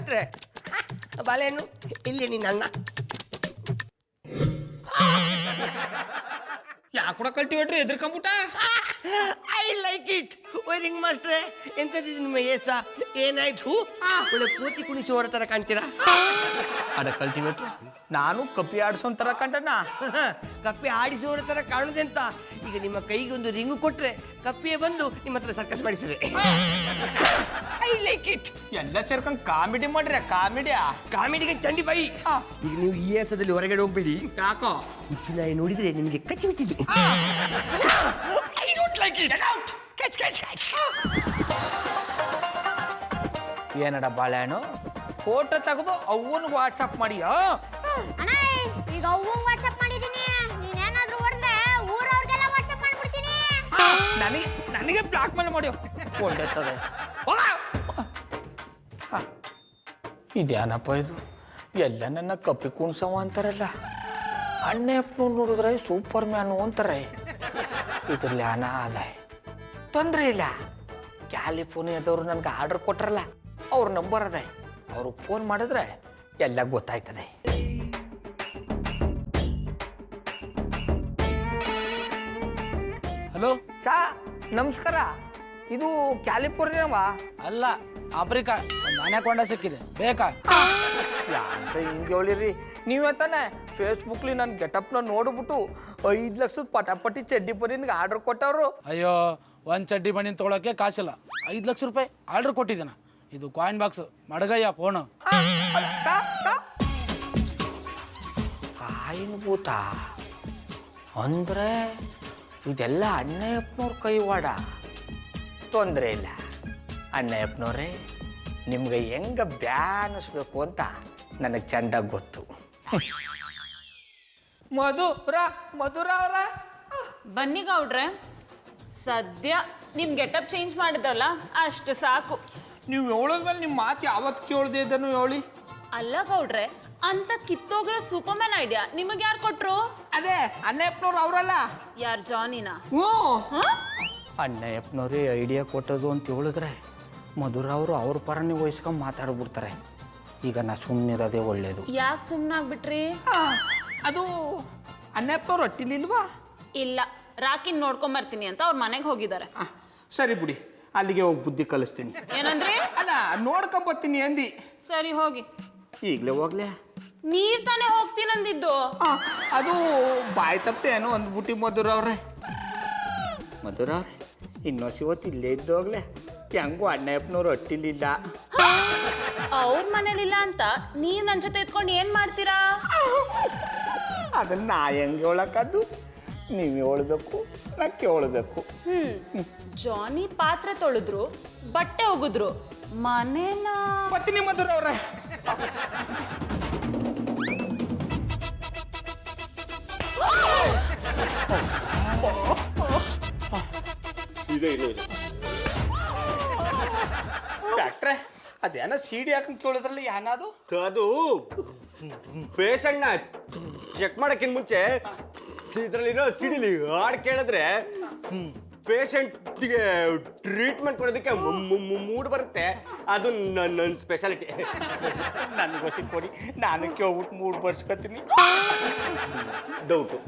ಭಟ್ರೆ ಬಾಳೆಹಣ್ಣು ಇಲ್ಲಿ ನಿನ್ನ ಅಣ್ಣ. ಯಾಕೆ ಕೂಡ ಕಲ್ಟಿವೇಟ್ರಿ ಎದ್ರಕೊಂಬಿಟ್ಟ? I like it. ರಿಂಗ್ ಮಾಸ್ಟ್ರೆ, ಎಂತದಿದ್ದು ನಿಮ್ಮ ಏಸ? ಏನಾಯ್ತು? ಒಳ್ಳೆ ಕೋತಿ ಕುಣಿಸೋರ ತರ ಕಾಣ್ತೀರಾ. ಅಡ ಕಲ್ಟಿವೇಟ್ರಿ, ನಾನು ಕಪ್ಪಿ ಆಡ್ಸೋನ್ ತರ ಕಂಡಣ್ಣ. ಕಪ್ಪೆ ಆಡಿಸೋರ ತರ ಕಾಣುದೆಂತ? ಈಗ ನಿಮ್ಮ ಕೈಗೆ ಒಂದು ರಿಂಗು ಕೊಟ್ರೆ ಕಪ್ಪಿಯೇ ಬಂದು ನಿಮ್ಮ ಹತ್ರ ಸರ್ಕಸ್ ಮಾಡಿಸ್ತದೆ. I like it. ಎಲ್ಲ ಸೇರ್ಕೊಂಡ್ ಕಾಮಿಡಿ ಮಾಡ್ರಿ. ಕಾಮಿಡಿಗೆ ಚಂಡಿ ಬಾಯಿ. ಈಗ ನೀವು ಈ ಏಸದಲ್ಲಿ ಹೊರಗಡೆ ಹೋಗ್ಬೇಡಿ. ಯಾಕೋ? ಹುಚ್ಚುನಾಯಿ ನೋಡಿದ್ರೆ ನಿಮಗೆ ಕಚ್ಚಿ ಬಿಟ್ಟಿದ್ದು. I don't like it. ಏನಡ ಬಾಳೆಹಣ್ಣು ಫೋಟೋ ತೆಗೆದು ಅವನಿಗೆ ವಾಟ್ಸಪ್ ಮಾಡಿ. ಅಣ್ಣ ಈಗ ಅವ್ವಂಗ್ ವಾಟ್ಸಪ್ ಮಾಡಿದೀನಿ. ನೀನೇನಾದ್ರೂ ಹೊಡೆದ್ರೆ ಊರವ್ರಿಗೆಲ್ಲ ವಾಟ್ಸಪ್ ಮಾಡ್ಬಿಡ್ತೀನಿ. ನನಗೆ ಬ್ಲಾಕ್ ಮೇಲ್ ಮಾಡಿ ಒಳ್ಳೆತ್ತದೆ. ಇದೇನಪ್ಪ ಇದು? ಎಲ್ಲ ನನ್ನ ಕಪ್ಪಿ ಕುಣ್ಸವ ಅಂತಾರಲ್ಲ. ಅಣ್ಣಪ್ಪನ ನೋಡಿದ್ರೆ ಸೂಪರ್ ಮ್ಯಾನು ಅಂತಾರೆ. ಇದ್ರಲ್ಲಿ ಹಣ ಅದ, ತೊಂದರೆ ಇಲ್ಲ. ಕ್ಯಾಲಿಫೋರ್ನಿಯಾದವ್ರು ನನ್ಗೆ ಆರ್ಡರ್ ಕೊಟ್ರಲ್ಲ, ಅವ್ರ ನಂಬರ್ ಅದ. ಅವರು ಫೋನ್ ಮಾಡಿದ್ರೆ ಎಲ್ಲ ಗೊತ್ತಾಯ್ತದೆ. ಹಲೋ ಸಾ ನಮಸ್ಕಾರ. ಇದು ಕ್ಯಾಲಿಫೋರ್ನಿಯಾವಾ? ಅಲ್ಲ, ಆಫ್ರಿಕಾ. ಒಂದು ಅನಾಕೊಂಡ ಸಿಕ್ಕಿದೆ, ಬೇಕಾ? ಯಾಂತ ಹಿಂಗೆ ಹೇಳಿರಿ. ನೀವೇ ತಾನೆ ಫೇಸ್ಬುಕ್ಲಿ ನನ್ನ ಗೆಟಪ್ನ ನೋಡ್ಬಿಟ್ಟು 5 ಲಕ್ಷದ ಪಟಾಪಟಿ ಚಡ್ಡಿ ಬರೀನಿಗೆ ಆರ್ಡರ್ ಕೊಟ್ಟವರು. ಅಯ್ಯೋ, ಒಂದು ಚಡ್ಡಿ ಬಣ್ಣಿನ ತೊಗೊಳಕ್ಕೆ ಕಾಸಿಲ್ಲ. 5 ಲಕ್ಷ ರೂಪಾಯಿ ಆರ್ಡರ್ ಕೊಟ್ಟಿದ್ದಾನ. ಇದು ಕಾಯಿನ್ ಬಾಕ್ಸ್ ಮಡಗಯ್ಯ ಫೋನು. ಕಾಯಿನ್ ಭೂತ ಅಂದ್ರೆ ಇದೆಲ್ಲ ಅಣ್ಣಯ್ಯಪ್ಪನವ್ರ ಕೈವಾಡ. ತೊಂದರೆ ಇಲ್ಲ ಅಣ್ಣಯ್ಯಪ್ಪನವ್ರೆ, ನಿಮ್ಗೆ ಹೆಂಗ ಬ್ಯಾನಿಸ್ಬೇಕು ಅಂತ ನನಗೆ ಚೆಂದಾಗಿ ಗೊತ್ತು. ಮಧುರ ಅವರ ಬನ್ನಿ ಗೌಡ್ರೆ, ಸದ್ಯ ನಿಮ್ ಗೆಟಪ್ ಚೇಂಜ್ ಮಾಡಿದ್ರಲ್ಲ ಅಷ್ಟು ಸಾಕು. ನೀವು ಹೇಳೋದ್ಮೇಲೆ ನಿಮ್ಮ ಮಾತು ಯಾವತ್ತು ಕೇಳ್ದೆ ಇದನ್ನು ಹೇಳಿ. ಅಲ್ಲ ಗೌಡ್ರೆ, ಅಂತ ಕಿತ್ತೋಗಿರೋ ಸೂಪರ್ಮ್ಯಾನ್ ಐಡಿಯಾ ನಿಮಗೆ ಯಾರು ಕೊಟ್ರು? ಅದೇ ಅಣ್ಣಯ್ಯಪ್ಪನವ್ರು ಅವರಲ್ಲ. ಯಾರು, ಜಾನಿನಾ? ಅಣ್ಣಯ್ಯಪ್ಪನವ್ರೇ ಐಡಿಯಾ ಕೊಟ್ಟದು ಅಂತ ಹೇಳಿದ್ರೆ ಮಧುರ ಅವರು ಅವ್ರ ಪರನೇ ವಹಿಸ್ಕೊಂಡು ಮಾತಾಡ್ಬಿಡ್ತಾರೆ. ಈಗ ನಾ ಸುಮ್ಮನಿರೋದೇ ಒಳ್ಳೇದು. ಯಾಕೆ ಸುಮ್ಮನಾಗ್ಬಿಟ್ರಿ? ಅದು ಅಣ್ಣಯ್ಯಪ್ಪನವ್ರು ಹೊಟ್ಟಿಲಿಲ್ವಾ? ಇಲ್ಲ, ರಾಕಿನ್ ನೋಡ್ಕೊಂಬರ್ತೀನಿ ಅಂತ ಅವ್ರ ಮನೆಗೆ ಹೋಗಿದ್ದಾರೆ. ಸರಿ ಬಿಡಿ, ಅಲ್ಲಿಗೆ ಹೋಗಿ ಬುದ್ಧಿ ಕಲಿಸ್ತೀನಿ. ಏನಂದ್ರಿ? ಅಲ್ಲ, ನೋಡ್ಕೊಂಬರ್ತೀನಿ ಅಂದಿ. ಸರಿ ಹೋಗಿ. ಈಗಲೇ ಹೋಗ್ಲೇ? ನೀವ್ ತಾನೇ ಹೋಗ್ತೀನಂದಿದ್ದು. ಅದು ಬಾಯ್ ತಪ್ಪೆ ಏನೋ ಅಂದ್ಬಿಟ್ಟು ಮಧುರ ಅವ್ರೆ. ಮಧುರ ಅವ್ರೆ, ಇನ್ನೊಸಿ ಹೊತ್ತು ಇಲ್ಲೇ ಇದ್ದೋಗ್ಲೆ. ಹೆಂಗೂ ಅಣ್ಣಯ್ಯಪ್ಪನವ್ರು ಹೊಟ್ಟಿಲಿಲ್ಲ. ಅವ್ರ ಮನೇಲಿಲ್ಲ ಅಂತ ನೀವ್ ನನ್ ಜೊತೆ ಇದ್ಕೊಂಡು ಏನ್ ಮಾಡ್ತೀರಾ? ಅದನ್ನ ನಾ ಹೆಂಗೆ ಹೇಳಕ್ಕದ್ದು? ನೀವು ಹೇಳ್ಬೇಕು, ನಾ ಕೇಳಬೇಕು. ಜಾನಿ ಪಾತ್ರೆ ತೊಳೆದ್ರು, ಬಟ್ಟೆ ಒಗಿದ್ರು, ಮನೇನ ಬರ್ತೀನಿ ಮಧುರ ಅವ್ರೆ. ಡಾಕ್ಟ್ರೆ, ಅದೇನ ಸಿಡಿ ಹಾಕಂತ ಕೇಳಿದ್ರಲ್ಲಿ ಏನಾದು? ಅದು ಪೇಷಂಟ್ನ ಚೆಕ್ ಮಾಡಕ್ಕಿಂತ ಮುಂಚೆ ಇದರಲ್ಲಿರೋ ಸಿಡಿಲಿ ಹಾಡು ಕೇಳಿದ್ರೆ ಪೇಷಂಟ್ಗೆ ಟ್ರೀಟ್ಮೆಂಟ್ ಕೊಡೋದಕ್ಕೆ ಮೂಡ್ ಬರುತ್ತೆ. ಅದು ನನ್ನ ಸ್ಪೆಷಾಲಿಟಿ. ನನಗೋಸಿ ಕೊಡಿ, ನಾನು ಕೇಳ್ಬಿಟ್ಟು ಮೂಡ್ ಬರ್ಸ್ಕೊತೀನಿ. ಡೌಟು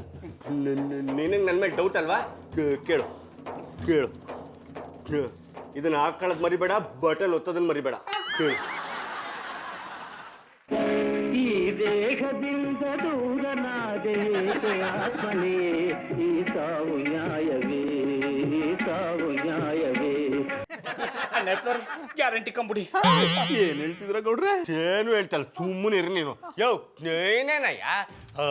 ನಿನಗೆ ನನ್ನ ಮೇಲೆ ಡೌಟ್ ಅಲ್ವಾ? ಕೇಳು ಕೇಳು. ಇದನ್ನ ಹಾಕೊಳ್ಳೋದು ಮರಿಬೇಡ, ಬಟನ್ ಒತ್ತೋದನ್ನ ಮರಿಬೇಡ. ಕೇಳು. ಈ ದೇಹದಿಂದ ದೂರನಾದೆ ಆತ್ಮನೇ, ಈ ಸಾವು ನ್ಯಾಯವೇ, ಈ ಸಾವು ನ್ಯಾಯವೇ. ಗ್ಯಾರಂಟಿ ಕಂಬಿಡಿ. ಏನ್ ಹೇಳ್ತಿದ್ರ ಗೌಡ್ರೆ? ಏನು ಹೇಳ್ತಲ್ಲ, ಸುಮ್ಮನೆ ಇರಿ ನೀನು. ಯೋ ಏನೇನಯ್ಯ,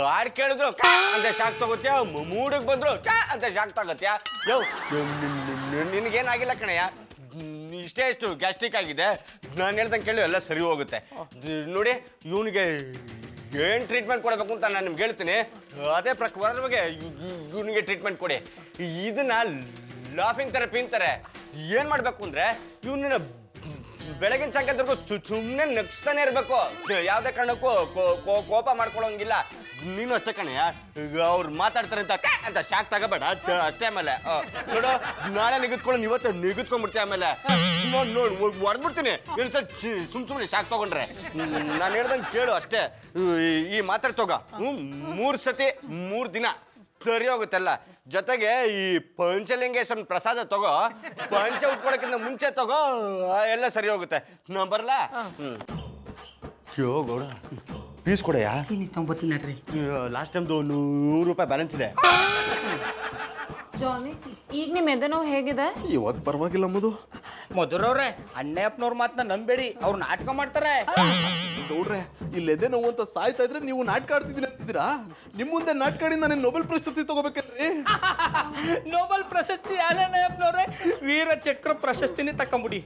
ಹಾಡು ಕೇಳಿದ್ರು ಅಂತ ಶಾಕ್ ತಗೋತ್ಯಾ, ಮೂಡಿಗೆ ಬಂದ್ರು ಅಂತ ಶಾಕ್ ತಗೋತ್ಯಾ. ಯೋ ನಿನಗೇನಾಗಿಲ್ಲ ಕಣಯ್ಯ, ಇಷ್ಟೇ ಎಷ್ಟು ಗ್ಯಾಸ್ಟ್ರಿಕ್ ಆಗಿದೆ. ನಾನು ಹೇಳ್ದಂಗೆ ಕೇಳಿ ಎಲ್ಲ ಸರಿ ಹೋಗುತ್ತೆ. ನೋಡಿ, ಇವನಿಗೆ ಏನು ಟ್ರೀಟ್ಮೆಂಟ್ ಕೊಡಬೇಕು ಅಂತ ನಾನು ನಿಮ್ಗೆ ಹೇಳ್ತೀನಿ. ಅದೇ ಪ್ರಕಾರವಾಗಿ ಇವನಿಗೆ ಟ್ರೀಟ್ಮೆಂಟ್ ಕೊಡಿ. ಇದನ್ನ ಲಾಫಿಂಗ್ ಥೆರಪಿ ಅಂತಾರೆ. ಏನು ಮಾಡಬೇಕು ಅಂದರೆ ಇವನನ್ನ ಬೆಳಗಿನ ಸಾಯಂಕಾಲದವರೆಗೂ ಸುಮ್ಮನೆ ನಗ್ಸ್ತಾನೆ ಇರ್ಬೇಕು, ಯಾವ್ದೇ ಕಾರಣಕ್ಕೂ ಕೋಪ ಮಾಡ್ಕೊಳಂಗಿಲ್ಲ. ನೀನು ಅಷ್ಟೇ ಕಣಯ್ಯ, ಅವ್ರು ಮಾತಾಡ್ತಾರೆ ಅಂತ ಶಾಕ್ ತಗೋಬೇಡ ಅಷ್ಟೇ. ಆಮೇಲೆ ನೋಡು, ನಾಳೆ ನಿಗದ್ಕೊಂಡು ಇವತ್ತು ನಿಗದ್ಕೊಂಡ್ಬಿಡ್ತೀವಿ. ಆಮೇಲೆ ನೋಡು ಹೊಡೆದ್ಬಿಡ್ತೀನಿ ಇನ್ನೊಂದ್ಸಲ ಸುಮ್ಮನೆ ಶಾಕ್ ತಗೊಂಡ್ರೆ. ನಾನು ಹೇಳ್ದಂಗೆ ಕೇಳು ಅಷ್ಟೇ. ಈ ಮಾತಾಡ್ ತಗೋ, 3 ಸತಿ 3 ದಿನ ಸರಿ ಹೋಗುತ್ತಲ್ಲ. ಜೊತೆಗೆ ಈ ಪಂಚಲಿಂಗೇಶ್ವರನ ಪ್ರಸಾದ ತಗೋ, ಪಂಚ ಉಟ್ಕೊಳಕ್ಕಿಂತ ಮುಂಚೆ ತಗೋ, ಎಲ್ಲ ಸರಿ ಹೋಗುತ್ತೆ. ನಾ ಬರ್ಲಾ? ಯೋ ಗೌಡ, ಫೀಸ್ ಕೊಡಯ್ಯ. ತೊಂಬತ್ತಿನಡ್ರಿ. ಲಾಸ್ಟ್ ಟೈಮ್ದು 100 ರೂಪಾಯಿ ಬ್ಯಾಲೆನ್ಸ್ ಇದೆ. ಜಾನಿ, ಈಗ ನಿಮ್ಮ ಎದೆ ನೋವು ಹೇಗಿದೆ? ಇವಾಗ ಪರವಾಗಿಲ್ಲ ಮುದು. ಮಧುರವ್ರೆ, ಅಣ್ಣಪ್ಪನವ್ರ ಮಾತನ್ನ ನಂಬೇಡಿ, ಅವ್ರು ನಾಟಕ ಮಾಡ್ತಾರೆ. ಗೌಡ್ರೆ, ಇಲ್ಲೆದೆ ನೋವು ಅಂತ ಸಾಯ್ತಾ ಇದ್ರೆ ನೀವು ನಾಟಕ ಆಡ್ತಿದ್ದೀನಿ ಅಂತಿದ್ದೀರಾ? ನಿಮ್ಮ ಮುಂದೆ ನಾಟಕ ಆಡಿ ನಾನು ನೊಬೆಲ್ ಪ್ರಶಸ್ತಿ ತಗೋಬೇಕೇನ್ರಿ? ನೋಬೆಲ್ ಪ್ರಶಸ್ತಿ ಅಣ್ಣಪ್ಪನವ್ರೆ, ವೀರ ಚಕ್ರ ಪ್ರಶಸ್ತಿನೇ ತಕೊಂಬಿಡಿ.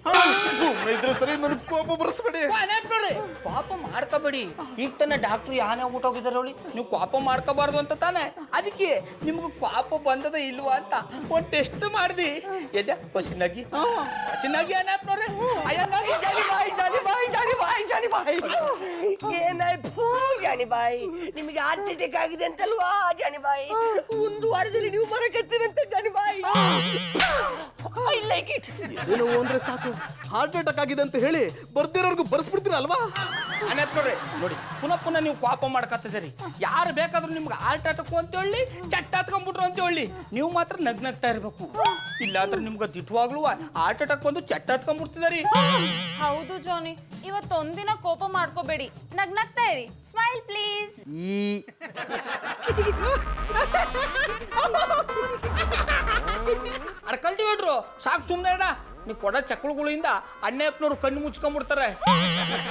ಸುಮ್ಮನೆ ಇದ್ರೆ ಸರಿ, ನನಗೆ ಕೋಪ ಬರೆಸ್ಬೇಡಿ. ಅಣ್ಣಪ್ಪನವ್ರೆ, ಪಾಪ ಮಾಡ್ಕೋಬೇಡಿ. ಈಗ ತಾನೆ ಡಾಕ್ಟ್ರು ಯಾನೇ ಊಟೋಗಿದ್ದಾರೆ ಹೇಳಿ, ನೀವು ಪಾಪ ಮಾಡ್ಕೋಬಾರ್ದು ಅಂತ ತಾನೆ. ಅದಕ್ಕೆ ನಿಮ್ಗೆ ಪಾಪ ಬಂದದ ಇಲ್ವಾ ಅಂತ ಒಂದು ಟೆಸ್ಟ್ ಮಾಡ್ದಿ. ಎದೆ ಹಸಿನಾಗಿ ಅಣ್ಣಪ್ಪನವ್ರೆ, ಏನಾಯ್ತು ಜಾನಿ ಬಾಯಿ? ನಿಮಗೆ ಹಾರ್ಟ್ ಅಟ್ಯಾಕ್ ಆಗಿದೆ ಅಂತಲ್ವಾ ಜಾನಿ ಬಾಯಿ? 1 ವಾರದಲ್ಲಿ ನೀವು ಬರಕತ್ತೀರಂತ ಜಾನಿ ಬಾಯಿ. I like it. ಎದೆ ನೋವು ಅಂದ್ರೆ ಸಾಕು, ಹಾರ್ಟ್ ಅಟ್ಯಾಕ್ ಆಗಿದೆ ಅಂತ ಹೇಳಿ ಬರ್ದಿರೋರ್ಗು ಬರ್ಸ್ಬಿಡ್ತೀರ ಅಲ್ವಾ? ಅಣ್ಣಪ್ಪನವ್ರೆ ನೋಡಿ, ಪುನಃ ನೀವು ಪಾಪ ಮಾಡ್ಕತ್ತಿದ್ದೀರಿ. ಯಾರು ಬೇಕಾದ್ರೂ ನಿಮ್ಗೆ ಹಾರ್ಟ್ ಅಟ್ಯಾಕ್ ಅಂತ ಹೇಳಿ ಚಟ್ಟ ಹತ್ಕೊಂಡ್ಬಿಟ್ರು ಅಂತ ಹೇಳಿ, ನೀವು ಮಾತ್ರ ನಗ್ನಗ್ತಾ ಇರ್ಬೇಕು. ಇಲ್ಲಾಂದ್ರೆ ನಿಮ್ಗೆ ದಿಟ್ವಾಗ್ಲೂ ಹಾರ್ಟ್ ಅಟ್ಯಾಕ್ ಬಂದು ಚಟ್ಟ ಹತ್ಕೊಂಡ್ಬಿಡ್ತಿದಾರಿ. ಹೌದು ಜಾನಿ, ಇವತ್ತೊಂದಿನ ಕೋಪ ಮಾಡ್ಕೋಬೇಡಿ, ನಗ್ನಗ್ತಾ ಇರಿ. Smile please. ಅಡ್ಕಲ್ಟಿವೇಟ್ರು ಸಾಕು, ಸುಮ್ಮನೆ ಇಡ. ನೀವು ಕೊಡೋ ಚಕ್ಳುಗಳಿಂದ ಅಣ್ಣಪ್ಪನವ್ರು ಕಣ್ಣು ಮುಚ್ಕೊಂಡ್ಬಿಡ್ತಾರೆ.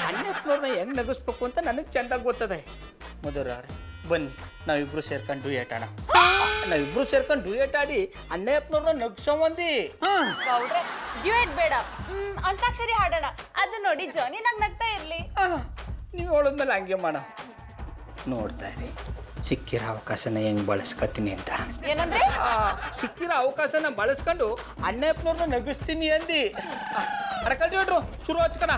ಅಣ್ಣಪ್ಪನವ್ರನ್ನ ಹೆಂಗ್ ನಗಿಸ್ಬೇಕು ಅಂತ ನನಗೆ ಚೆಂದಾಗಿ ಗೊತ್ತದೆ. ಮಧುರ ಬನ್ನಿ, ನಾವಿಬ್ರು ಸೇರ್ಕೊಂಡು ಡ್ಯೂಯೇಟ್ ಆಡ. ನಾವಿಬ್ರು ಸೇರ್ಕೊಂಡು ಡ್ಯೂಯೇಟ್ ಆಡಿ ಅಣ್ಣಪ್ಪನವ್ರನ್ನ ನಗ್ಸಂಬಂದಿ. ಗೌಡ್ರೆ, ಡ್ಯೂಯೇಟ್ ಬೇಡ, ಅಂತಾಕ್ಷರಿ ಹಾಡೋಣ. ಅದು ನೋಡಿ ಜಾನಿ ನಗ್ನಗ್ತಾ ಇರ್ಲಿ. ನೀವು ಹೇಳದ್ಮೇಲೆ ಹಂಗೆ ಮಾಡ. ನೋಡ್ತಾ ಇರಿ, ಸಿಕ್ಕಿರೋ ಅವಕಾಶನ ಹೆಂಗ್ ಬಳಸ್ಕೊತೀನಿ ಅಂತ. ಏನಂದ್ರೆ? ಸಿಕ್ಕಿರೋ ಅವಕಾಶನ ಬಳಸ್ಕೊಂಡು ಅಣ್ಣಪ್ಪನವ್ರನ್ನ ನಗಿಸ್ತೀನಿ ಅಂದಿ. ಅಡ್ಕಲ್ಟಿವೇಟ್ರು ಶುರು ಹಚ್ಕಣ.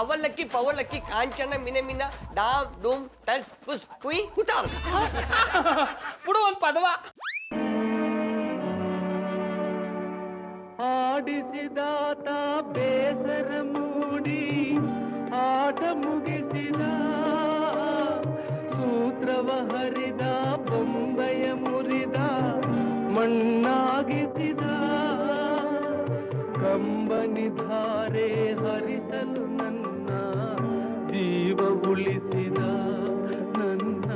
ಅವಲಕ್ಕಿ ಪವಲಕ್ಕಿ ಕಾಂಚನ ಮಿನ ಮಿನ ಡಾಮ್ ಡೂಮ್ ಟಸ್ ಪುಸ್ ಕುಯ್ ಕುಟಾಲ್. ಬಿಡು ಒಂದು ಪದವ. ಆಡಿಸಿದಾತ ಬೇಸರ ಮೂಡಿ ಆಟ ಮುಗಿಸಿದ, ಸೂತ್ರವ ಹರಿದ ಬೊಂಬೆಯ ಮುರಿದ ಮಣ್ಣಾಗಿಸಿದ, ಕಂಬನಿಧಾರೆ ಹರಿಸಲು ನನ್ನ ಜೀವ ಉಳಿಸಿದ, ನನ್ನ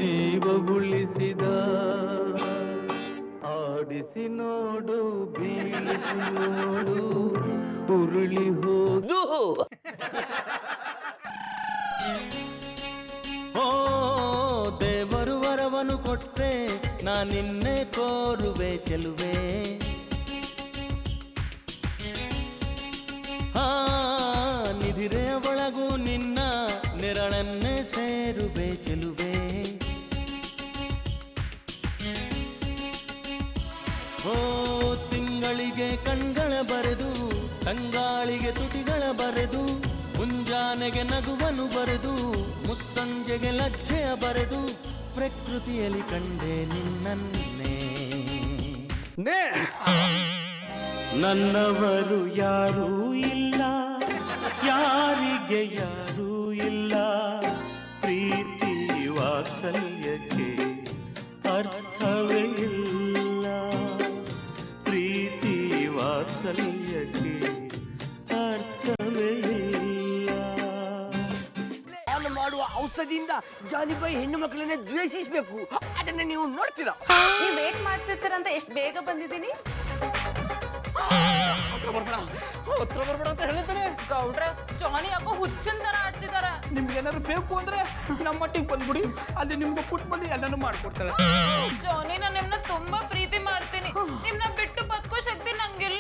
ಜೀವ ಉಳಿಸಿದ. ಆಡಿಸಿ ನೋಡು, ಬೀಳಿಸಿ ನೋಡು, ಉರುಳಿ ಹೋದು. ಓ ದೇವರು ವರವನು ಕೊಟ್ರೆ ನಾನಿನ್ನೆ ಕೋರುವೆ ಚೆಲುವೆ. ಹಾ, ನಿಧಿರೆಯ ಒಳಗೂ ನಿನ್ನ ನೆರಳನ್ನೇ ಸೇರುವೆ ಚೆಲುವೆ. ಓ ತಿಂಗಳಿಗೆ ಕಣ್ಗಳ ಬರೆದು, ತಂಗಾಳಿಗೆ ತುಟಿಗಳ ಬರೆದು, ಮುಂಜಾನೆಗೆ ನಗುವನು ಬರೆದು, ಮುಸ್ಸಂಜೆಗೆ ಲಜ್ಜೆಯ ಬರೆದು, ಪ್ರಕೃತಿಯಲ್ಲಿ ಕಂಡೆ ನಿನ್ನನ್ನೇ. ನನ್ನವರು ಯಾರೂ ಇಲ್ಲ, ಯಾರಿಗೆ ಯಾರೂ ಇಲ್ಲ, ಪ್ರೀತಿ ವಾತ್ಸಲ್ಯಕ್ಕೆ ಅರ್ಥವೇ ಇಲ್ಲ, ಪ್ರೀತಿ ವಾತ್ಸಲ್ಯಕ್ಕೆ ಅರ್ಥವೇ ಇಲ್ಲ. ನಾನು ಮಾಡುವ ಔಷಧಿಯಿಂದ ಜಾನಿಬಾಯಿ ಹೆಣ್ಣು ಮಕ್ಕಳನ್ನ ದ್ವೇಷಿಸಬೇಕು. ಅದನ್ನ ನೀವು ನೋಡ್ತೀರಾ? ನೀವು ವೇಟ್ ಮಾಡ್ತಿರ್ತೀರಂತ ಎಷ್ಟು ಬೇಗ ಬಂದಿದ್ದೀನಿ. ಹತ್ರ ಬರ್ಬೇಡ ಅಂತ ಹೇಳ್ತಾರೆ. ಗೌಡ್ರೆ, ಜಾನಿ ಯಾಕೋ ಹುಚ್ಚನ್ ತರ ಆಡ್ತಿದಾರ. ನಿಮ್ಗೆ ಏನಾದ್ರು ಬೇಕು ಅಂದ್ರೆ ನಮ್ಮ ಮಟ್ಟಿಗೆ ಬಂದ್ಬಿಡಿ, ಅಲ್ಲಿ ನಿಮ್ಗೆ ಪುಟ್ ಬಂದು ಎಲ್ಲಾನು ಮಾಡ್ಕೊಡ್ತಾರೆ. ಜಾನಿ, ನಾನು ನಿಮ್ನ ತುಂಬಾ ಪ್ರೀತಿ ಮಾಡ್ತೀನಿ. ನಿಮ್ನ ಬಿಟ್ಟು ಬದುಕೋ ಶಕ್ತಿ ನಂಗಿಲ್ಲ.